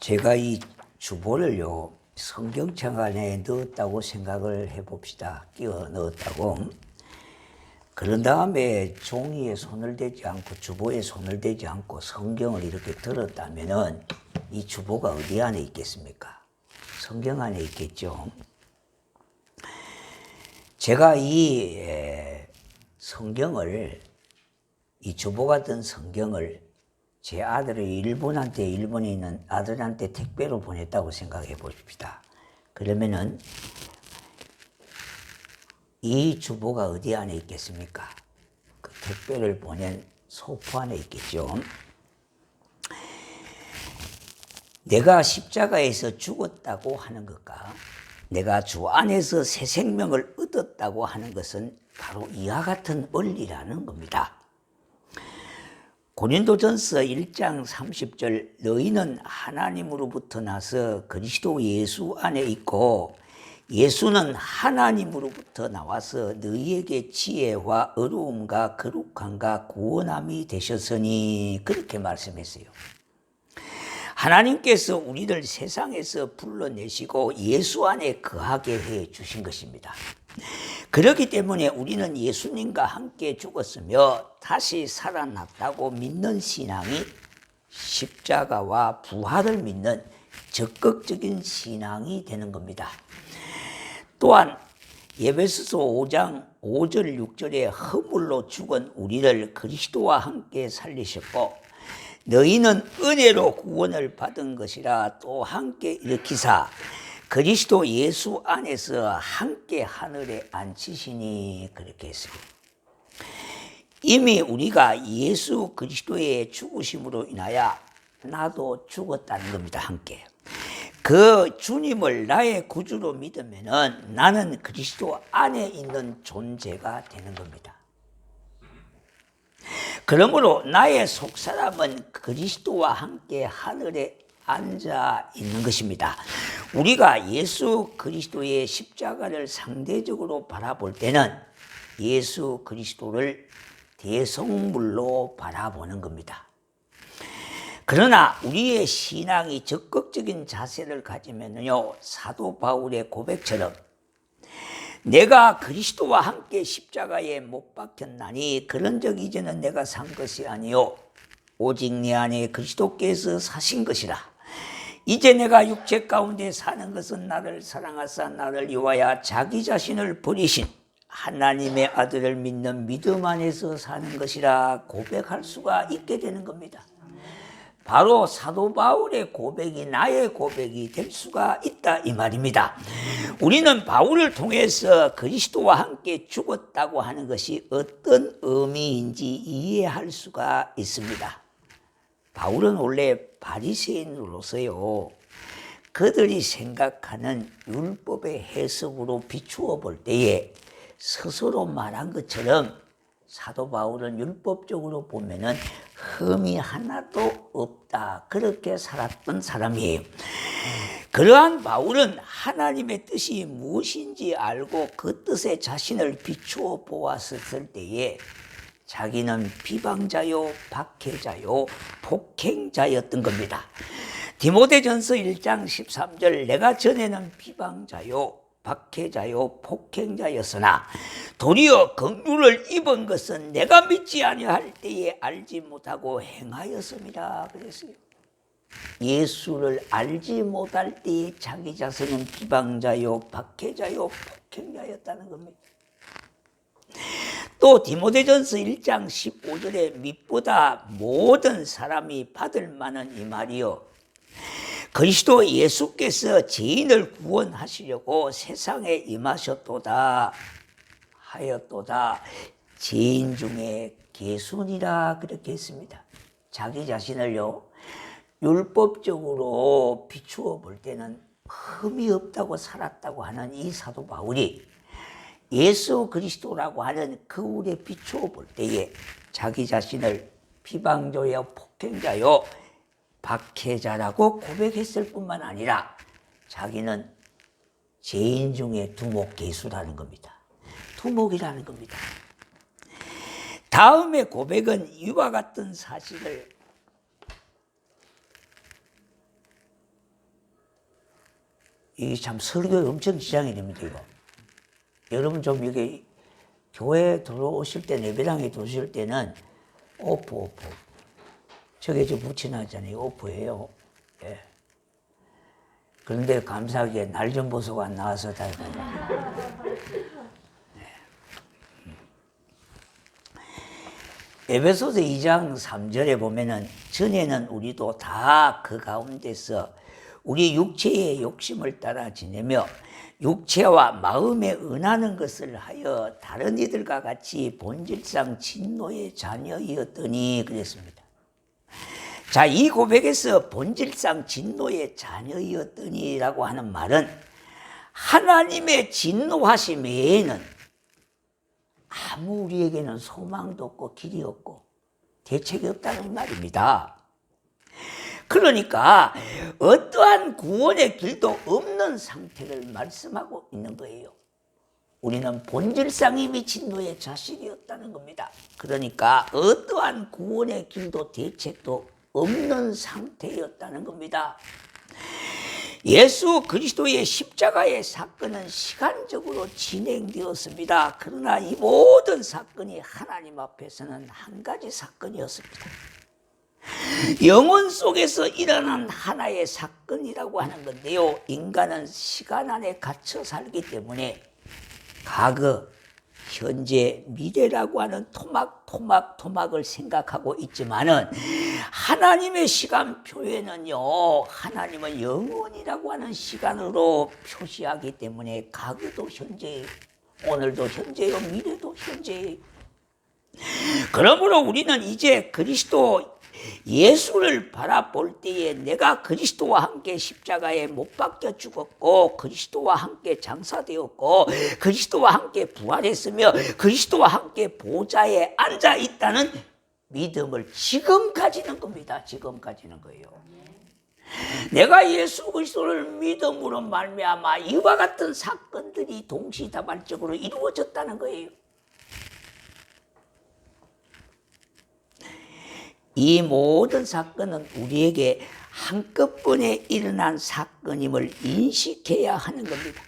제가 이 주보를요, 성경책 안에 넣었다고 생각을 해봅시다. 끼워 넣었다고. 그런 다음에 종이에 손을 대지 않고 주보에 손을 대지 않고 성경을 이렇게 들었다면은 이 주보가 어디 안에 있겠습니까? 성경 안에 있겠죠. 제가 이 성경을, 이 주보 같은 성경을 제 아들을 일본에 있는 아들한테 택배로 보냈다고 생각해 봅시다. 그러면은 이 주보가 어디 안에 있겠습니까? 그 택배를 보낸 소포 안에 있겠죠. 내가 십자가에서 죽었다고 하는 것과 내가 주 안에서 새 생명을 얻었다고 하는 것은 바로 이와 같은 원리라는 겁니다. 고린도전서 1장 30절 너희는 하나님으로부터 나서 그리스도 예수 안에 있고 예수는 하나님으로부터 나와서 너희에게 지혜와 의로움과 거룩함과 구원함이 되셨으니 그렇게 말씀했어요. 하나님께서 우리를 세상에서 불러내시고 예수 안에 거하게 해 주신 것입니다. 그렇기 때문에 우리는 예수님과 함께 죽었으며 다시 살아났다고 믿는 신앙이 십자가와 부활을 믿는 적극적인 신앙이 되는 겁니다. 또한 에베소서 5장 5절 6절에 허물로 죽은 우리를 그리스도와 함께 살리셨고 너희는 은혜로 구원을 받은 것이라 또 함께 일으키사 그리스도 예수 안에서 함께 하늘에 앉히시니 그렇게 했어요. 이미 우리가 예수 그리스도의 죽으심으로 인하여 나도 죽었다는 겁니다. 함께. 그 주님을 나의 구주로 믿으면은 나는 그리스도 안에 있는 존재가 되는 겁니다. 그러므로 나의 속사람은 그리스도와 함께 하늘에 앉아 있는 것입니다. 우리가 예수 그리스도의 십자가를 상대적으로 바라볼 때는 예수 그리스도를 대성물로 바라보는 겁니다. 그러나 우리의 신앙이 적극적인 자세를 가지면요, 사도 바울의 고백처럼 내가 그리스도와 함께 십자가에 못 박혔나니 그런적 이제는 내가 산 것이 아니요 오직 내 안에 그리스도께서 사신 것이라. 이제 내가 육체 가운데 사는 것은 나를 사랑하사 나를 위하여 자기 자신을 버리신 하나님의 아들을 믿는 믿음 안에서 사는 것이라 고백할 수가 있게 되는 겁니다. 바로 사도 바울의 고백이 나의 고백이 될 수가 있다 이 말입니다. 우리는 바울을 통해서 그리스도와 함께 죽었다고 하는 것이 어떤 의미인지 이해할 수가 있습니다. 바울은 원래 바리새인으로서요, 그들이 생각하는 율법의 해석으로 비추어 볼 때에 스스로 말한 것처럼 사도 바울은 율법적으로 보면은 흠이 하나도 없다 그렇게 살았던 사람이에요. 그러한 바울은 하나님의 뜻이 무엇인지 알고 그 뜻에 자신을 비추어 보았을 때에 자기는 비방자요 박해자요 폭행자였던 겁니다. 디모데전서 1장 13절 내가 전에는 비방자요 박해자요 폭행자였으나 도리어 긍휼을 입은 것은 내가 믿지 아니할 때에 알지 못하고 행하였습니다 그랬어요. 예수를 알지 못할 때에 자기 자신은 비방자요 박해자요 폭행자였다는 겁니다. 또 디모데전서 1장 15절에 믿보다 모든 사람이 받을 만한 이 말이요 그리스도 예수께서 죄인을 구원하시려고 세상에 임하셨도다 하였도다 죄인 중에 개순이라 그렇게 했습니다. 자기 자신을요 율법적으로 비추어 볼 때는 흠이 없다고 살았다고 하는 이 사도 바울이 예수 그리스도라고 하는 거울에 비추어 볼 때에 자기 자신을 비방자요 폭행자요 박해자라고 고백했을 뿐만 아니라 자기는 죄인 중에 두목개수라는 겁니다. 두목이라는 겁니다. 다음의 고백은 이와 같은 사실을 이게 참 설교에 엄청 지장이 됩니다, 이거. 여러분 좀 이게 교회 들어오실 때, 예배당에 들어오실 때는 오프. 저게 좀 붙여놨잖아요. 오프예요. 예. 그런데 감사하게 날 좀 보소가 안 나와서 다행이에요. 에베소서 2장 3절에 보면은 전에는 우리도 다 그 가운데서 우리 육체의 욕심을 따라 지내며 육체와 마음에 은하는 것을 하여 다른 이들과 같이 본질상 진노의 자녀이었더니 그랬습니다. 자, 이 고백에서 본질상 진노의 자녀이었더니라고 하는 말은 하나님의 진노하심 외에는 아무 우리에게는 소망도 없고 길이 없고 대책이 없다는 말입니다. 그러니까 어떠한 구원의 길도 없는 상태를 말씀하고 있는 거예요. 우리는 본질상 이미 진노의 자식이었다는 겁니다. 그러니까 어떠한 구원의 길도 대책도 없는 상태였다는 겁니다. 예수 그리스도의 십자가의 사건은 시간적으로 진행되었습니다. 그러나 이 모든 사건이 하나님 앞에서는 한 가지 사건이었습니다. 영혼 속에서 일어난 하나의 사건이라고 하는 건데요. 인간은 시간 안에 갇혀 살기 때문에 과거, 현재, 미래라고 하는 토막을 생각하고 있지만은 하나님의 시간표에는요, 하나님은 영원이라고 하는 시간으로 표시하기 때문에 과거도 현재예요, 오늘도 현재예요, 미래도 현재예요. 그러므로 우리는 이제 그리스도 예수를 바라볼 때에 내가 그리스도와 함께 십자가에 못 박혀 죽었고 그리스도와 함께 장사되었고 그리스도와 함께 부활했으며 그리스도와 함께 보좌에 앉아 있다는 믿음을 지금 가지는 겁니다. 지금 가지는 거예요. 내가 예수 그리스도를 믿음으로 말미암아 이와 같은 사건들이 동시다발적으로 이루어졌다는 거예요. 이 모든 사건은 우리에게 한꺼번에 일어난 사건임을 인식해야 하는 겁니다.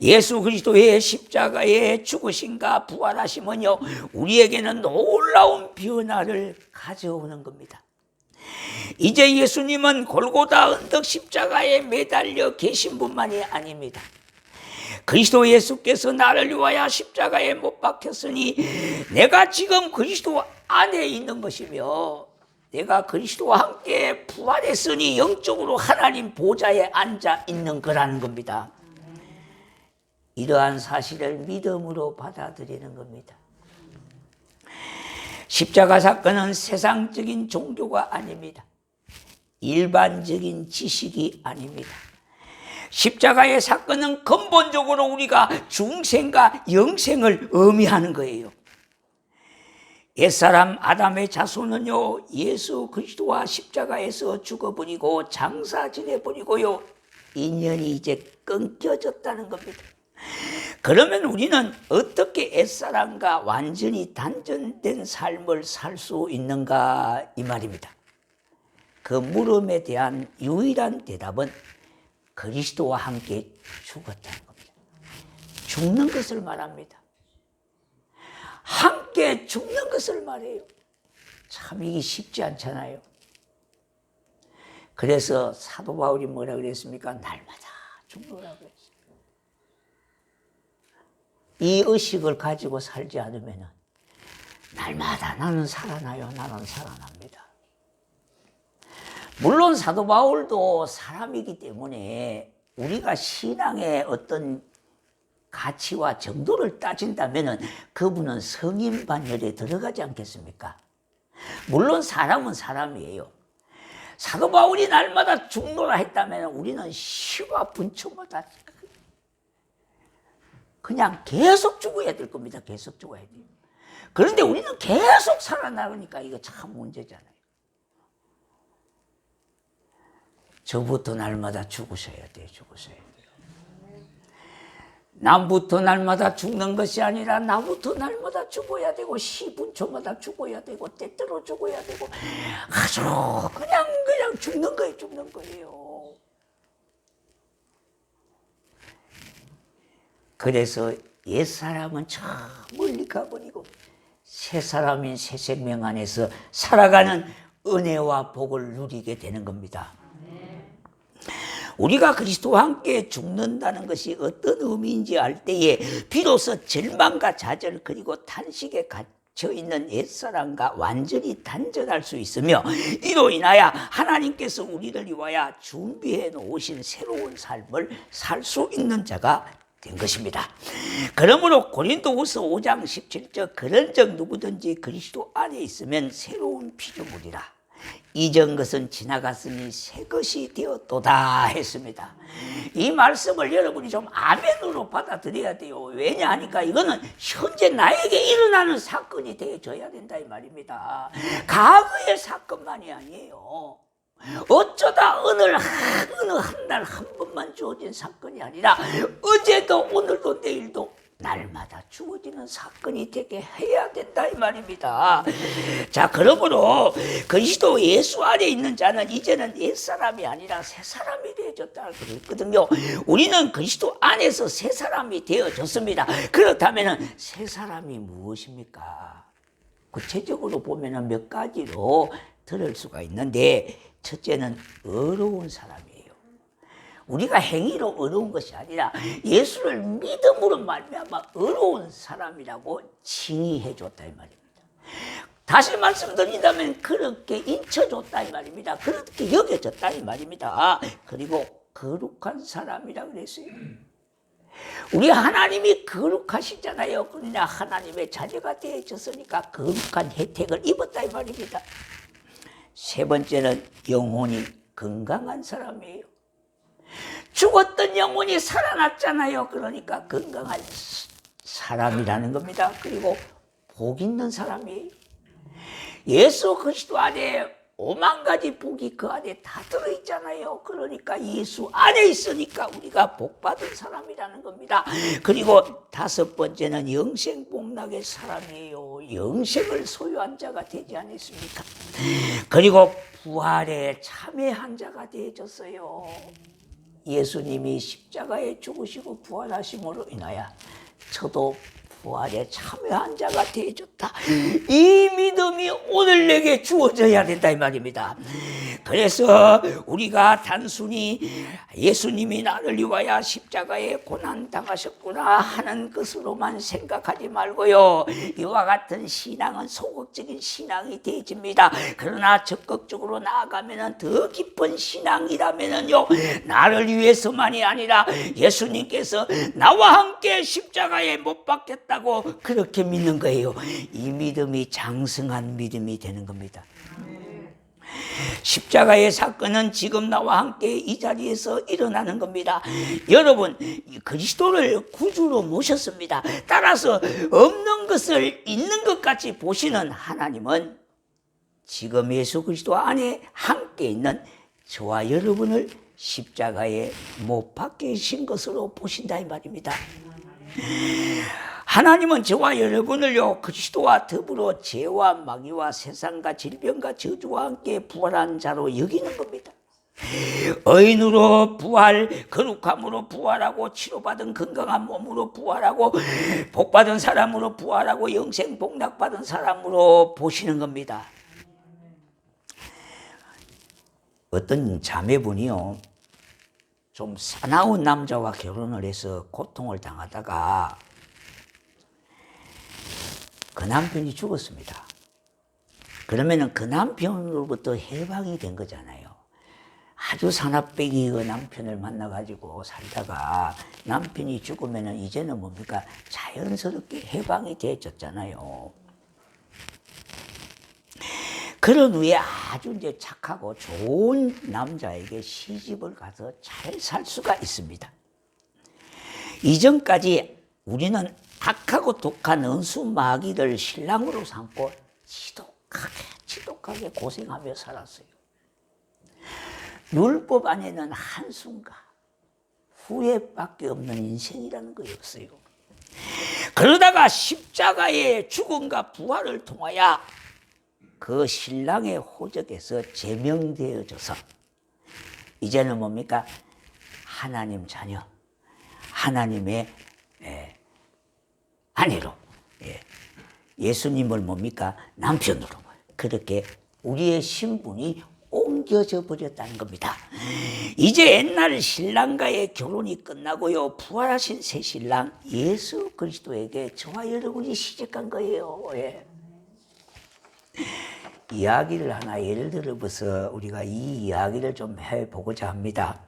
예수 그리스도의 십자가의 죽으심과 부활하심은요, 우리에게는 놀라운 변화를 가져오는 겁니다. 이제 예수님은 골고다 언덕 십자가에 매달려 계신 분만이 아닙니다. 그리스도 예수께서 나를 위하여 십자가에 못 박혔으니 내가 지금 그리스도 안에 있는 것이며 내가 그리스도와 함께 부활했으니 영적으로 하나님 보좌에 앉아 있는 거라는 겁니다. 이러한 사실을 믿음으로 받아들이는 겁니다. 십자가 사건은 세상적인 종교가 아닙니다. 일반적인 지식이 아닙니다. 십자가의 사건은 근본적으로 우리가 중생과 영생을 의미하는 거예요. 옛사람 아담의 자손은요, 예수 그리스도와 십자가에서 죽어버리고 장사 지내버리고요, 인연이 이제 끊겨졌다는 겁니다. 그러면 우리는 어떻게 옛사람과 완전히 단절된 삶을 살 수 있는가, 이 말입니다. 그 물음에 대한 유일한 대답은 그리스도와 함께 죽었다는 겁니다. 죽는 것을 말합니다. 함께 죽는 것을 말해요. 참 이게 쉽지 않잖아요. 그래서 사도 바울이 뭐라 그랬습니까? 날마다 죽노라고 그랬어요. 이 의식을 가지고 살지 않으면 날마다 나는 살아나요, 나는 살아납니다. 물론 사도 바울도 사람이기 때문에 우리가 신앙의 어떤 가치와 정도를 따진다면 그분은 성인 반열에 들어가지 않겠습니까? 물론 사람은 사람이에요. 사도 바울이 날마다 죽노라 했다면 우리는 시와 분초마다 그냥 계속 죽어야 될 겁니다. 계속 죽어야 돼요. 그런데 우리는 계속 살아나가니까 이거 참 문제잖아요. 저부터 날마다 죽으셔야 돼요. 죽으셔야 돼요. 남부터 날마다 죽는 것이 아니라 나부터 날마다 죽어야 되고 시분초마다 죽어야 되고 때때로 죽어야 되고 아주 그냥 죽는 거예요. 죽는 거예요. 그래서 옛사람은 저 멀리 가버리고 새 사람인 새 생명 안에서 살아가는 은혜와 복을 누리게 되는 겁니다. 우리가 그리스도와 함께 죽는다는 것이 어떤 의미인지 알 때에 비로소 절망과 좌절 그리고 탄식에 갇혀 있는 옛사람과 완전히 단절할 수 있으며, 이로 인하여 하나님께서 우리를 위하여 준비해 놓으신 새로운 삶을 살 수 있는 자가 된 것입니다. 그러므로 고린도후서 5장 17절 그런즉 누구든지 그리스도 안에 있으면 새로운 피조물이라. 이전 것은 지나갔으니 새 것이 되었도다 했습니다. 이 말씀을 여러분이 좀 아멘으로 받아들여야 돼요. 왜냐하니까 이거는 현재 나에게 일어나는 사건이 되어져야 된다 이 말입니다. 과거의 사건만이 아니에요. 어쩌다 어느 한 날 한 번만 주어진 사건이 아니라 어제도 오늘도 내일도 날마다 주어지는 사건이 되게 해야 된다 이 말입니다. 자, 그러므로 그리스도 예수 안에 있는 자는 이제는 옛사람이 아니라 새사람이 되어졌다 그랬거든요. 우리는 그리스도 안에서 새사람이 되어졌습니다. 그렇다면 새사람이 무엇입니까? 구체적으로 보면 몇 가지로 들을 수가 있는데, 첫째는 어려운 사람이에요. 우리가 행위로 어려운 것이 아니라 예수를 믿음으로 말미암아 어려운 사람이라고 칭의해 줬다 이 말입니다. 다시 말씀드린다면 그렇게 인쳐줬다 이 말입니다. 그렇게 여겨졌다 이 말입니다. 그리고 거룩한 사람이라 그랬어요. 우리 하나님이 거룩하시잖아요. 그러나 하나님의 자녀가 되어졌으니까 거룩한 혜택을 입었다 이 말입니다. 세 번째는 영혼이 건강한 사람이에요. 죽었던 영혼이 살아났잖아요. 그러니까 건강한 사람이라는 겁니다. 그리고 복 있는 사람이에요. 예수 그리스도 안에 5만 가지 복이 그 안에 다 들어있잖아요. 그러니까 예수 안에 있으니까 우리가 복받은 사람이라는 겁니다. 그리고 다섯 번째는 영생복락의 사람이에요. 영생을 소유한 자가 되지 않았습니까? 그리고 부활에 참여한 자가 되어졌어요. 예수님이 십자가에 죽으시고 부활하심으로 인하여 저도 부활에 참여한 자가 되어졌다. 이 믿음이 오늘 내게 주어져야 된다 이 말입니다. 그래서 우리가 단순히 예수님이 나를 위하여 십자가에 고난 당하셨구나 하는 것으로만 생각하지 말고요, 이와 같은 신앙은 소극적인 신앙이 되어집니다. 그러나 적극적으로 나아가면 더 깊은 신앙이라면요, 나를 위해서만이 아니라 예수님께서 나와 함께 십자가에 못 박혔다 다고 그렇게 믿는 거예요. 이 믿음이 장성한 믿음이 되는 겁니다. 십자가의 사건은 지금 나와 함께 이 자리에서 일어나는 겁니다. 여러분, 그리스도를 구주로 모셨습니다. 따라서 없는 것을 있는 것 같이 보시는 하나님은 지금 예수 그리스도 안에 함께 있는 저와 여러분을 십자가에 못 박히신 것으로 보신다 이 말입니다. 하나님은 저와 여러분을요, 그리스도와 더불어 죄와 마귀와 세상과 질병과 저주와 함께 부활한 자로 여기는 겁니다. 의인으로 부활, 거룩함으로 부활하고, 치료받은 건강한 몸으로 부활하고, 복받은 사람으로 부활하고, 영생 복락받은 사람으로 보시는 겁니다. 어떤 자매분이요, 좀 사나운 남자와 결혼을 해서 고통을 당하다가 그 남편이 죽었습니다. 그러면은 그 남편으로부터 해방이 된 거잖아요. 아주 사납배기 그 남편을 만나가지고 살다가 남편이 죽으면은 이제는 뭡니까? 자연스럽게 해방이 되어졌잖아요. 그런 후에 아주 이제 착하고 좋은 남자에게 시집을 가서 잘 살 수가 있습니다. 이전까지 우리는 악하고 독한 은수 마귀를 신랑으로 삼고 지독하게 고생하며 살았어요. 율법 안에는 한순간 후회밖에 없는 인생이라는 거였어요. 그러다가 십자가의 죽음과 부활을 통하여 그 신랑의 호적에서 제명되어져서 이제는 뭡니까? 하나님 자녀, 하나님의 아내로, 예수님을 뭡니까? 남편으로. 그렇게 우리의 신분이 옮겨져 버렸다는 겁니다. 이제 옛날 신랑과의 결혼이 끝나고요, 부활하신 새 신랑 예수 그리스도에게 저와 여러분이 시집간 거예요. 이야기를 하나 예를 들어서 우리가 이 이야기를 좀 해보고자 합니다.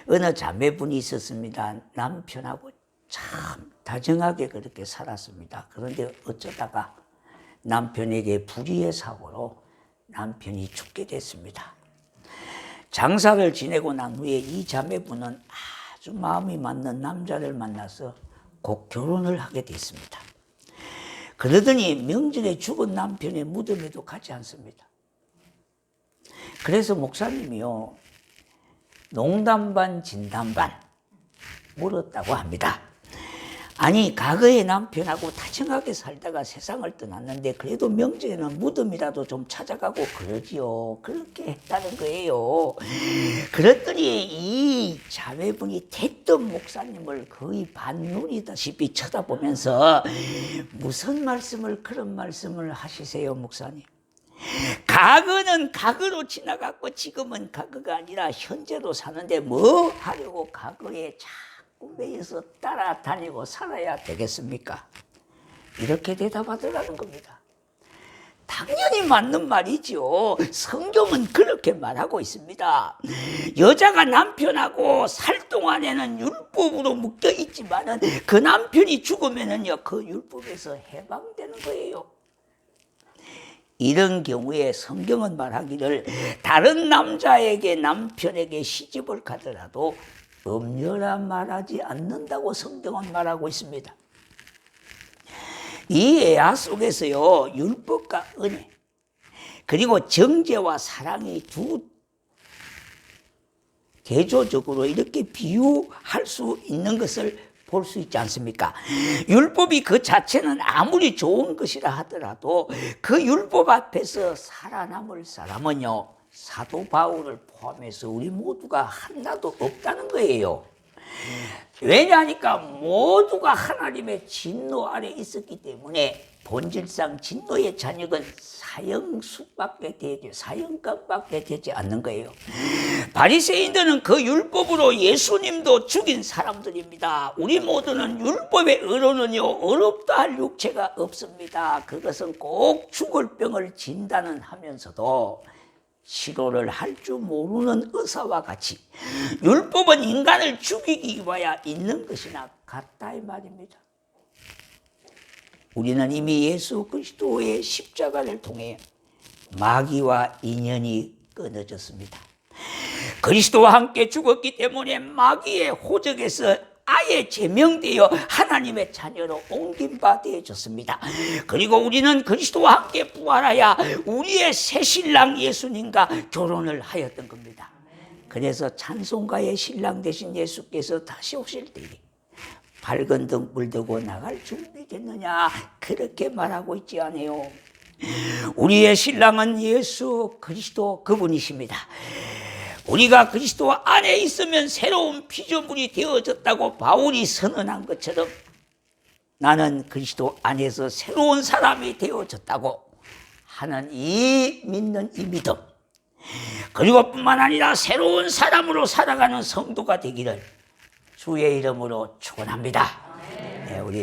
어느 자매분이 있었습니다. 남편하고 참 다정하게 그렇게 살았습니다. 그런데 어쩌다가 남편에게 불의의 사고로 남편이 죽게 됐습니다. 장사를 지내고 난 후에 이 자매분은 아주 마음이 맞는 남자를 만나서 곧 결혼을 하게 됐습니다. 그러더니 명절에 죽은 남편의 무덤에도 가지 않습니다. 그래서 목사님이요, 농담 반 진담 반 물었다고 합니다. 아니, 과거에 남편하고 다정하게 살다가 세상을 떠났는데 그래도 명절에는 무덤이라도 좀 찾아가고 그러지요. 그렇게 했다는 거예요. 그랬더니 이 자매분이 대뜸 목사님을 거의 반눈이다시피 쳐다보면서 무슨 말씀을, 그런 말씀을 하시세요, 목사님? 과거는 과거로 지나갔고 지금은 과거가 아니라 현재로 사는데 뭐 하려고 과거에 자꾸 매여서 따라다니고 살아야 되겠습니까? 이렇게 대답하더라는 겁니다. 당연히 맞는 말이죠. 성경은 그렇게 말하고 있습니다. 여자가 남편하고 살 동안에는 율법으로 묶여 있지만은 그 남편이 죽으면은요, 그 율법에서 해방되는 거예요. 이런 경우에 성경은 말하기를 다른 남자에게, 남편에게 시집을 가더라도 음녀라 말하지 않는다고 성경은 말하고 있습니다. 이 애화 속에서요, 율법과 은혜, 그리고 정죄와 사랑이 두 대조적으로 이렇게 비유할 수 있는 것을 볼 수 있지 않습니까? 율법이 그 자체는 아무리 좋은 것이라 하더라도 그 율법 앞에서 살아남을 사람은요, 사도 바울을 포함해서 우리 모두가 하나도 없다는 거예요. 왜냐하니까 모두가 하나님의 진노 아래 있었기 때문에 본질상 진노의 자녀는 사형수밖에 되지, 사형감밖에 되지 않는 거예요. 바리새인들은 그 율법으로 예수님도 죽인 사람들입니다. 우리 모두는 율법의 의로는요, 어렵다 할 육체가 없습니다. 그것은 꼭 죽을 병을 진단은 하면서도 치료를 할 줄 모르는 의사와 같이 율법은 인간을 죽이기 위하여 있는 것이나 같다 이 말입니다. 우리는 이미 예수 그리스도의 십자가를 통해 마귀와 인연이 끊어졌습니다. 그리스도와 함께 죽었기 때문에 마귀의 호적에서 아예 제명되어 하나님의 자녀로 옮긴 바 되어졌습니다. 그리고 우리는 그리스도와 함께 부활하여 우리의 새 신랑 예수님과 결혼을 하였던 겁니다. 그래서 찬송가의 신랑 되신 예수께서 다시 오실 때에 밝은 등불 들고 나갈 준비됐느냐, 그렇게 말하고 있지 않아요. 우리의 신랑은 예수 그리스도 그분이십니다. 우리가 그리스도 안에 있으면 새로운 피조물이 되어졌다고 바울이 선언한 것처럼 나는 그리스도 안에서 새로운 사람이 되어졌다고 하는 이 믿는 이 믿음, 그리고 뿐만 아니라 새로운 사람으로 살아가는 성도가 되기를 주의 이름으로 축원합니다. 네, 우리